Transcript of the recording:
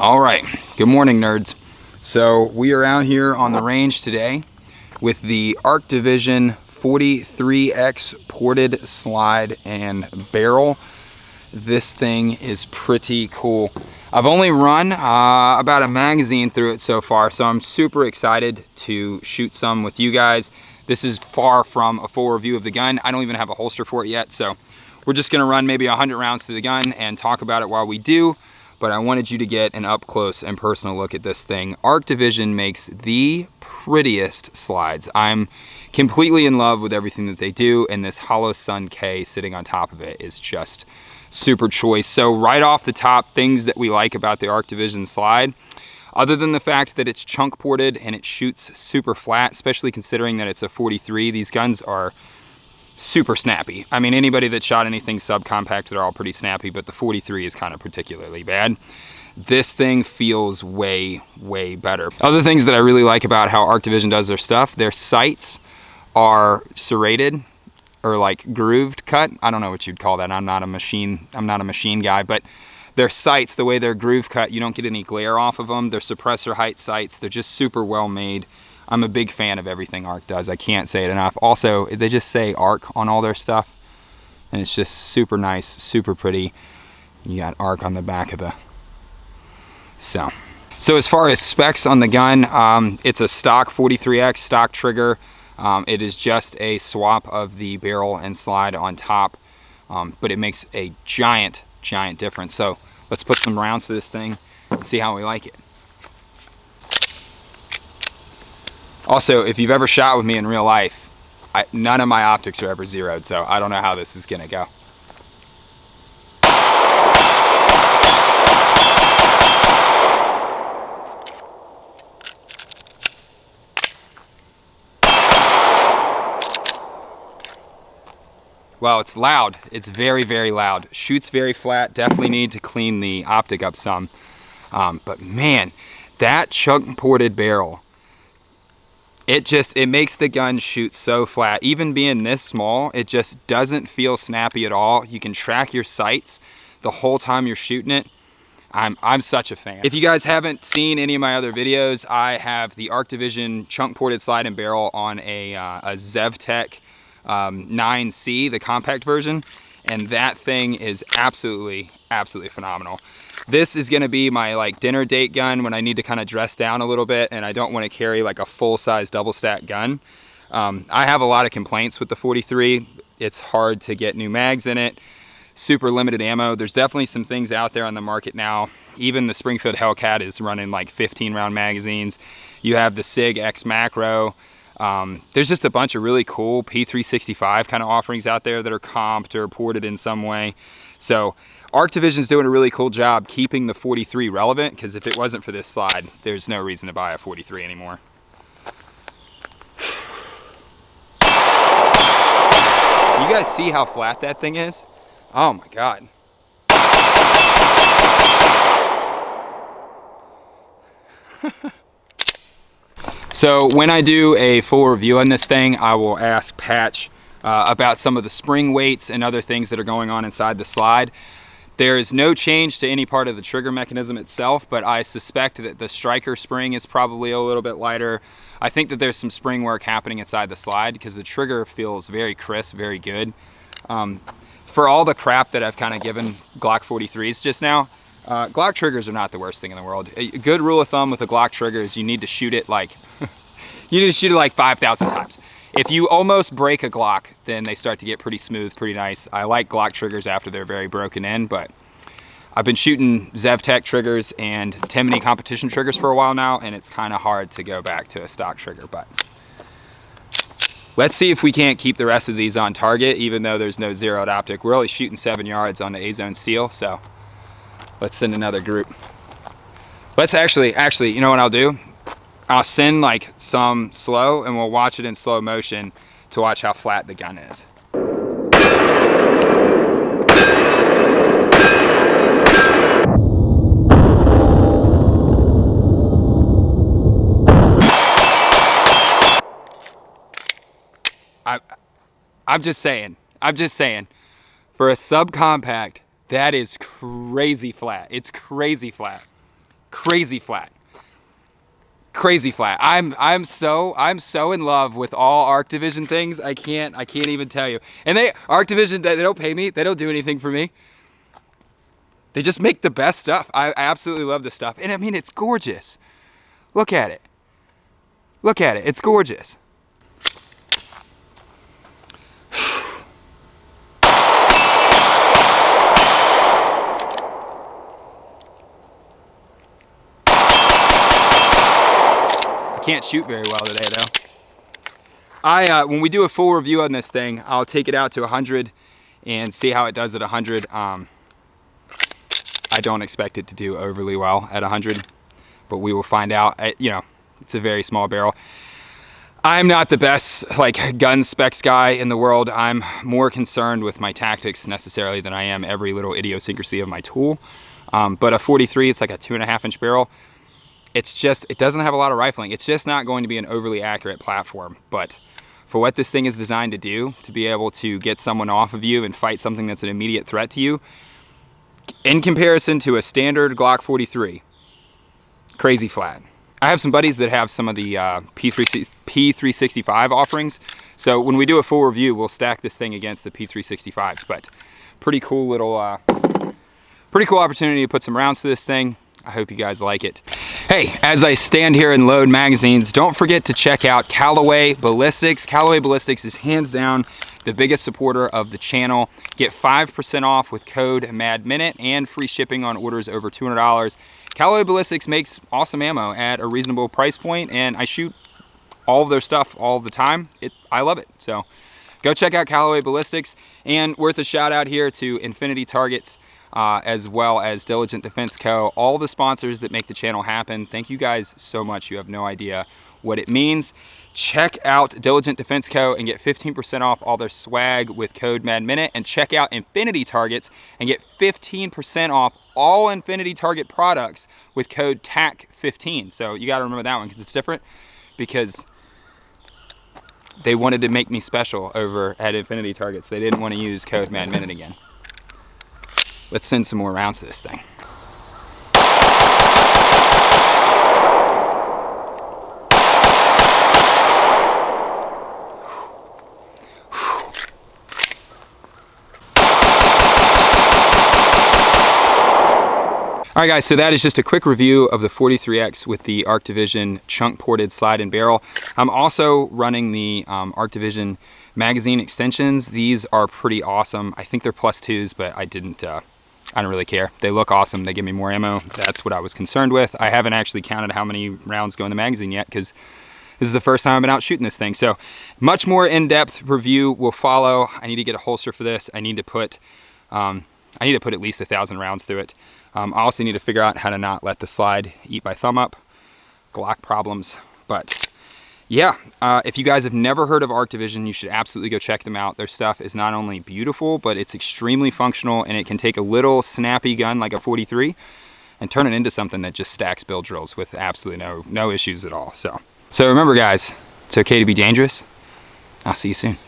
All right, good morning, nerds. So we are out here on the range today with the Arc Division 43X ported slide and barrel. This thing is pretty cool. I've only run about a magazine through it so far, so I'm super excited to shoot some with you guys. This is far from a full review of the gun. I don't even have a holster for it yet, so we're just gonna run maybe 100 rounds through the gun and talk about it while we do. But I wanted you to get an up close and personal look at this thing. Arc Division makes the prettiest slides. I'm completely in love with everything that they do, and this Hollow Sun K sitting on top of it is just super choice. So right off the top, things that we like about the Arc Division slide, other than the fact that it's chunk ported and it shoots super flat, especially considering that it's a 43, these guns are super snappy. I mean, anybody that shot anything subcompact, they're all pretty snappy, but the 43 is kind of particularly bad. This thing feels way, way better. Other things that I really like about how Arc Division does their stuff, their sights are serrated or like grooved cut. I don't know what you'd call that. I'm not a machine guy, but their sights, the way they're groove cut, you don't get any glare off of them. They're suppressor height sights. They're just super well made. I'm a big fan of everything Arc does. I can't say it enough. Also, they just say Arc on all their stuff, and it's just super nice, super pretty. You got Arc on the back of the... So as far as specs on the gun, it's a stock 43X stock trigger. It is just a swap of the barrel and slide on top, but it makes a giant, giant difference. So let's put some rounds to this thing and see how we like it. Also, if you've ever shot with me in real life, none of my optics are ever zeroed, so I don't know how this is gonna go. Well, it's loud. It's very, very loud. Shoots very flat. Definitely need to clean the optic up some. But man, that chunk ported barrel, it makes the gun shoot so flat. Even being this small, it just doesn't feel snappy at all. You can track your sights the whole time you're shooting it. I'm such a fan. If you guys haven't seen any of my other videos, I have the Arc Division chunk ported slide and barrel on a ZevTech 9C, the compact version, and that thing is absolutely, absolutely phenomenal. This is gonna be my like dinner date gun when I need to kind of dress down a little bit and I don't want to carry like a full-size double stack gun. I have a lot of complaints with the 43. It's hard to get new mags in it, super limited ammo. There's definitely some things out there on the market now. Even the Springfield Hellcat is running like 15 round magazines. You have the SIG X Macro. There's just a bunch of really cool P365 kind of offerings out there that are comped or ported in some way. So Arc Division's doing a really cool job keeping the 43 relevant, because if it wasn't for this slide, there's no reason to buy a 43 anymore. You guys see how flat that thing is? Oh my God. So when I do a full review on this thing, I will ask Patch about some of the spring weights and other things that are going on inside the slide. There is no change to any part of the trigger mechanism itself, but I suspect that the striker spring is probably a little bit lighter. I think that there's some spring work happening inside the slide because the trigger feels very crisp, very good. For all the crap that I've kind of given Glock 43s just now, Glock triggers are not the worst thing in the world. A good rule of thumb with a Glock trigger is you need to shoot it like, 5,000 times. If you almost break a Glock, then they start to get pretty smooth, pretty nice. I like Glock triggers after they're very broken in, but I've been shooting ZevTech triggers and Timney competition triggers for a while now, and it's kind of hard to go back to a stock trigger, but let's see if we can't keep the rest of these on target, even though there's no zeroed optic. We're only shooting 7 yards on the A-zone steel, so let's send another group. Let's actually, you know what I'll do? I'll send like some slow and we'll watch it in slow motion to watch how flat the gun is. I'm just saying, for a subcompact, that is crazy flat. It's crazy flat. crazy flat. Crazy flat. I'm so in love with all Arc Division things. I can't even tell you. And Arc Division, they don't pay me. They don't do anything for me. They just make the best stuff. I absolutely love this stuff. And I mean, it's gorgeous. Look at it. Look at it. It's gorgeous. Can't shoot very well today though. When we do a full review on this thing, I'll take it out to 100 and see how it does at 100. I don't expect it to do overly well at 100, but we will find out. You know, it's a very small barrel. I'm not the best like gun specs guy in the world. I'm more concerned with my tactics necessarily than I am every little idiosyncrasy of my tool. But a 43, it's like a 2.5-inch barrel. It's just, it doesn't have a lot of rifling. It's just not going to be an overly accurate platform. But for what this thing is designed to do, to be able to get someone off of you and fight something that's an immediate threat to you, in comparison to a standard Glock 43, crazy flat. I have some buddies that have some of the P365 offerings. So when we do a full review, we'll stack this thing against the P365s. But pretty cool little, pretty cool opportunity to put some rounds to this thing. I hope you guys like it. Hey, as I stand here and load magazines, don't forget to check out Callaway Ballistics. Callaway Ballistics is hands down the biggest supporter of the channel. Get 5% off with code MADMINUTE and free shipping on orders over $200. Callaway Ballistics makes awesome ammo at a reasonable price point, and I shoot all of their stuff all the time. I love it. So go check out Callaway Ballistics, and worth a shout out here to Infinity Targets, as well as Diligent Defense Co., all the sponsors that make the channel happen. Thank you guys so much. You have no idea what it means. Check out Diligent Defense Co. and get 15% off all their swag with code MADMINUTE, and check out Infinity Targets and get 15% off all Infinity Target products with code TAC15. So you got to remember that one because it's different, because they wanted to make me special over at Infinity Targets. They didn't want to use code MADMINUTE again. Let's send some more rounds to this thing. All right guys, so that is just a quick review of the 43X with the Arc Division chunk ported slide and barrel. I'm also running the Arc Division magazine extensions. These are pretty awesome. I think they're +2s, but I don't really care. They look awesome. They give me more ammo. That's what I was concerned with. I haven't actually counted how many rounds go in the magazine yet, because this is the first time I've been out shooting this thing. So much more in-depth review will follow. I need to get a holster for this. I need to put at least 1,000 rounds through it. I also need to figure out how to not let the slide eat my thumb up. Glock problems. But yeah, if you guys have never heard of Arc Division, you should absolutely go check them out. Their stuff is not only beautiful, but it's extremely functional, and it can take a little snappy gun like a 43 and turn it into something that just stacks bill drills with absolutely no issues at all. So remember guys, it's okay to be dangerous. I'll see you soon.